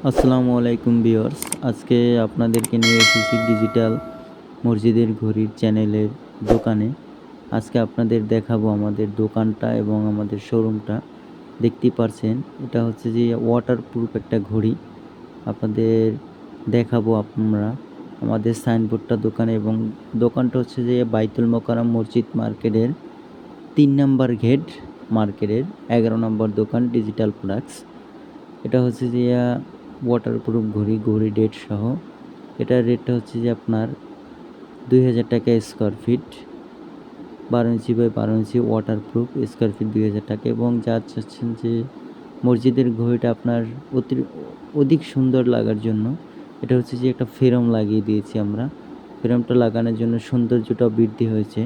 আসসালামু আলাইকুম ভিউয়ার্স। আজকে আপনাদেরকে নিয়ে এসেছি ডিজিটাল মসজিদের ঘড়ির চ্যানেলের দোকানে। আজকে আপনাদের দেখাবো আমাদের দোকানটা এবং আমাদের শোরুমটা। দেখতেই পারছেন এটা হচ্ছে যে ওয়াটারপ্রুফ একটা ঘড়ি। আপনাদের দেখাবো আমরা আমাদের সাইনবোর্ডটা দোকানে, এবং দোকানটা হচ্ছে যে বাইতুল মোকাররম মসজিদ মার্কেটের ৩ নাম্বার গেট, মার্কেটের ১১ নম্বর দোকান, ডিজিটাল প্রোডাক্টস। এটা হচ্ছে যে ওয়াটারপ্রুফ ঘড়ি, ঘড়ি ডেট সহ। এটার রেটটা হচ্ছে যে আপনার ২,০০০ টাকা square feet, ১২ inch by ১২ inch waterproof square feet ২,০০০ টাকা। এবং যা চাচ্ছেন যে মসজিদের ঘড়িটা আপনার অধিক সুন্দর লাগার জন্য এটা হচ্ছে যে একটা ফ্রেম লাগিয়ে দিয়েছি আমরা। ফ্রেমটা লাগানোর জন্য সৌন্দর্যটাও বৃদ্ধি হয়েছে।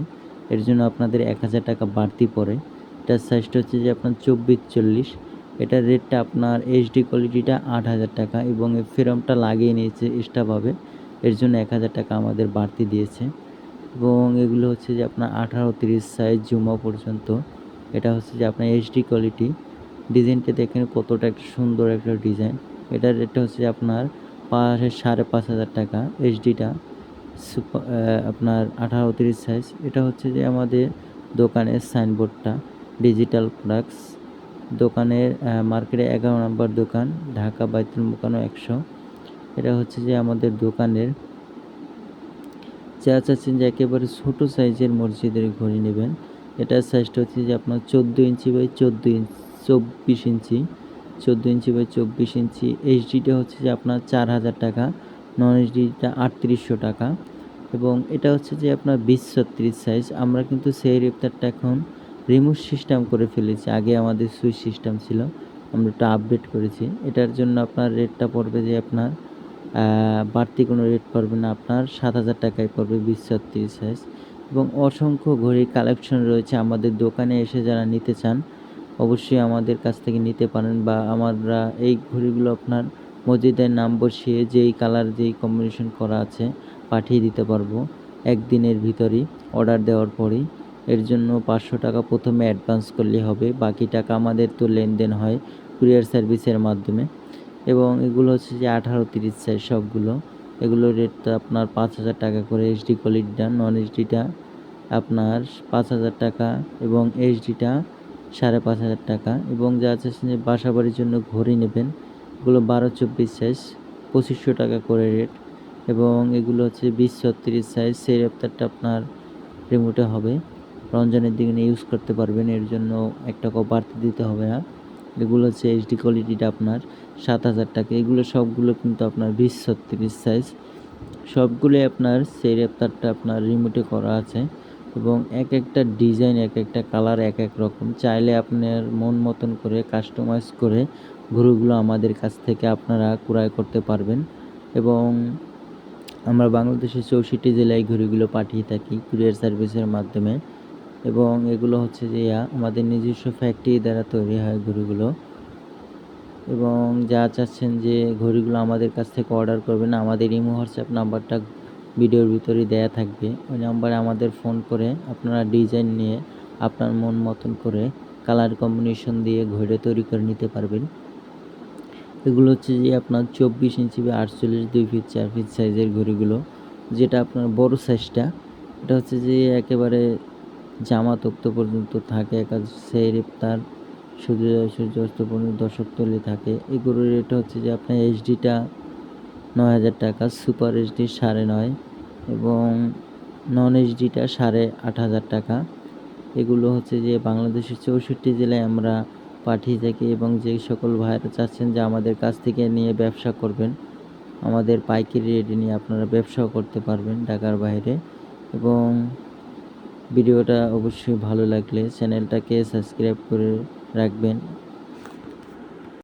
এর জন্য আপনাদের ১,০০০ টাকা বাড়তি পড়ে। এটার সাইজটা হচ্ছে যে আপনার ২৪-৪০। এটার রেটটা আপনার এইচডি কোয়ালিটিটা ৮,০০০ টাকা, এবং এই ফ্রেমটা লাগিয়ে নিয়েছে এক্সট্রাভাবে। এর জন্য ১,০০০ টাকা আমাদের বাড়তি দিয়েছে। এবং এগুলো হচ্ছে যে আপনার ১৮-৩০ সাইজ জুমা পর্যন্ত। এটা হচ্ছে যে আপনার এইচডি কোয়ালিটি। ডিজাইনটা দেখেন কতটা একটা সুন্দর একটা ডিজাইন। এটার রেটটা হচ্ছে যে আপনার ৫,৫০০ টাকা। এইচডিটা আপনার ১৮-৩০ সাইজ। এটা হচ্ছে যে আমাদের দোকানের সাইনবোর্ডটা, ডিজিটাল প্রোডাক্টস। দোকানের মার্কেটে ১১ নম্বর দোকান, ঢাকা বাইতুল মোকাররম ১০০। এটা হচ্ছে যে আমাদের দোকানের, যা চাচ্ছেন যে একেবারে ছোট সাইজের মসজিদের ঘড়ি নেবেন, এটার সাইজটা হচ্ছে যে আপনার ১৪ inch by ২৪ inch, ১৪ inch by ২৪ ইঞ্চি। এইচডিটা হচ্ছে যে আপনার ৪,০০০ টাকা, নন এইচডিটা ৩৮০০ টাকা। এবং এটা হচ্ছে যে আপনার ২০-৩৬ সাইজ। আমরা কিন্তু সেই ইফতারটা এখন রিমোট সিস্টেম করে ফেলেছি। আগে আমাদের সুইচ সিস্টেম ছিল, আমরা এটা আপডেট করেছি। এটার জন্য আপনার রেটটা পড়বে যে আপনার বাড়তি কোনো রেট পড়বে না, আপনার ৭,০০০ টাকায় পড়বে ২০-৩৬ সাইজ। এবং অসংখ্য ঘড়ির কালেকশন রয়েছে। আমাদের দোকানে এসে যারা নিতে চান অবশ্যই আমাদের কাছ থেকে নিতে পারেন, বা আমরা এই ঘড়িগুলো আপনার মসজিদের নাম বসিয়ে যেই কালার, যেই কম্বিনেশন করা আছে পাঠিয়ে দিতে পারবো একদিনের ভিতরেই, অর্ডার দেওয়ার পরেই। এর জন্য ৫০০ টাকা প্রথমে অ্যাডভান্স করলেই হবে। বাকি টাকা আমাদের তো লেনদেন হয় কুরিয়ার সার্ভিসের মাধ্যমে। এবং এগুলো হচ্ছে যে ১৮-৩০ সাইজ সবগুলো। এগুলোর রেটটা আপনার ৫,০০০ টাকা করে। এইচডি কোয়ালিটিটা, নন এইচডিটা আপনার ৫,০০০ টাকা, এবং এইচডিটা ৫,৫০০ টাকা। এবং যা চাচ্ছেন যে বাসাবাড়ির জন্য ঘড়ি নেবেন, এগুলো ১২-২৪ সাইজ, ২৫০০ টাকা করে রেট। এবং এগুলো হচ্ছে ২০-৩৬ সাইজ। সেই ইফতারটা আপনার রিমোটে হবে, রমজানের দিনে ইউজ করতে পারবেন। এর জন্য ১ টাকাও বাড়তি দিতে হবে না। এগুলো হচ্ছে এইচডি কোয়ালিটিটা আপনার ৭,০০০ টাকা। এগুলো সবগুলো কিন্তু আপনার ২০-৩৬ সাইজ। সবগুলোই আপনার সেই ইফতারটা আপনার রিমোটে করা আছে। এবং এক একটা ডিজাইন, এক একটা কালার এক এক রকম। চাইলে আপনার মন মতন করে কাস্টমাইজ করে ঘড়িগুলো আমাদের কাছ থেকে আপনারা ক্রয় করতে পারবেন। এবং আমরা বাংলাদেশের ৬৪ জেলায় ঘড়িগুলো পাঠিয়ে থাকি কুরিয়ার সার্ভিসের মাধ্যমে। এবং এগুলো হচ্ছে যে আমাদের নিজস্ব ফ্যাক্টরি দ্বারা তৈরি হয় ঘড়িগুলো। এবং যা চাচ্ছেন যে ঘড়িগুলো আমাদের কাছ থেকে অর্ডার করবেন, আমাদের ইমো হোয়াটসঅ্যাপ নাম্বারটা ভিডিওর ভিতরে দেয়া থাকবে। ওই নাম্বারে আমাদের ফোন করে আপনারা ডিজাইন নিয়ে আপনার মন মতন করে কালার কম্বিনেশন দিয়ে ঘড়ি তৈরি করে নিতে পারবেন। এগুলো হচ্ছে যে আপনার ২৪ ইঞ্চি বা ৪৮, ২ ফিট ৪ ফিট সাইজের ঘড়িগুলো। যেটা আপনার বড় সাইজটা, এটা হচ্ছে যে একেবারে জামা তক্ত পর্যন্ত থাকে, সেই ইফতার সূর্যাস্ত পর্যন্ত দর্শকতলি থাকে। এগুলোর রেট হচ্ছে যে আপনার এইচডিটা ৯,০০০ টাকা, সুপার এইচডি ৯.৫, এবং নন এইচডিটা ৮,৫০০ টাকা। এগুলো হচ্ছে যে বাংলাদেশের ৬৪ জেলায় আমরা পাঠিয়ে থাকি। এবং যে সকল ভাইরা চাচ্ছেন যে আমাদের কাছ থেকে নিয়ে ব্যবসা করবেন, আমাদের পাইকারি রেটে নিয়ে আপনারা ব্যবসাও করতে পারবেন ঢাকার বাইরে। এবং ভিডিওটা অবশ্যই ভালো লাগলে চ্যানেলটাকে সাবস্ক্রাইব করে রাখবেন।